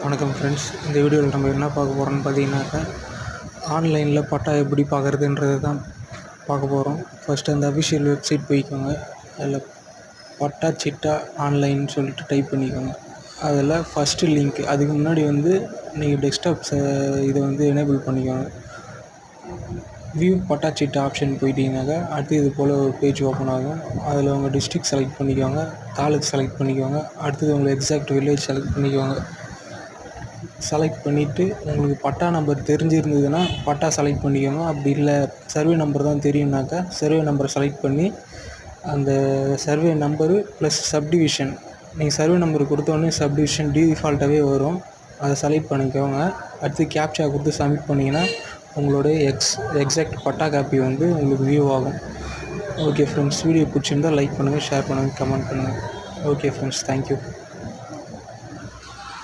வணக்கம் ஃப்ரெண்ட்ஸ். இந்த வீடியோவில் நம்ம என்ன பார்க்க போகிறோம்னு பார்த்தீங்கன்னாக்கா, ஆன்லைனில் பட்டா எப்படி பார்க்குறதுன்றது தான் பார்க்க போகிறோம். ஃபஸ்ட்டு அந்த அஃபிஷியல் வெப்சைட் போய்க்கோங்க. அதில் பட்டா சிட்டா ஆன்லைன்னு சொல்லிட்டு டைப் பண்ணிக்கோங்க. அதில் ஃபஸ்ட்டு லிங்க் அதுக்கு முன்னாடி நீங்கள் டெஸ்க்டாப் இதை எனேபிள் பண்ணிக்கோங்க. வியூ பட்டா சிட்டா ஆப்ஷன் போயிட்டீங்கன்னாக்கா அடுத்து இது போல் ஒரு பேஜ் ஓப்பன் ஆகும். அதில் உங்கள் டிஸ்ட்ரிக்ட் செலக்ட் பண்ணிக்கோங்க, தாலுக் செலக்ட் பண்ணிக்கோங்க, அடுத்தது உங்கள் எக்ஸாக்ட் வில்லேஜ் செலக்ட் பண்ணிக்கோங்க. செலக்ட் பண்ணிவிட்டு உங்களுக்கு பட்டா நம்பர் தெரிஞ்சிருந்ததுன்னா பட்டா செலக்ட் பண்ணிக்கோங்க. அப்படி இல்லை சர்வே நம்பர் தான் தெரியும்னாக்கா சர்வே நம்பரை செலக்ட் பண்ணி அந்த சர்வே நம்பரு ப்ளஸ் சப்டிவிஷன், நீங்கள் சர்வே நம்பர் கொடுத்தோடனே சப்டிவிஷன் டிஃபால்ட்டாகவே வரும், அதை செலக்ட் பண்ணிக்கோங்க. அடுத்து கேப்சா கொடுத்து சப்மிட் பண்ணிங்கன்னா உங்களுடைய எக்ஸாக்ட் பட்டா காப்பி உங்களுக்கு வியூ ஆகும். ஓகே ஃப்ரெண்ட்ஸ், வீடியோ பிடிச்சிருந்தால் லைக் பண்ணுங்கள், ஷேர் பண்ணுங்கள், கமெண்ட் பண்ணுங்கள். Okay friends, thank you.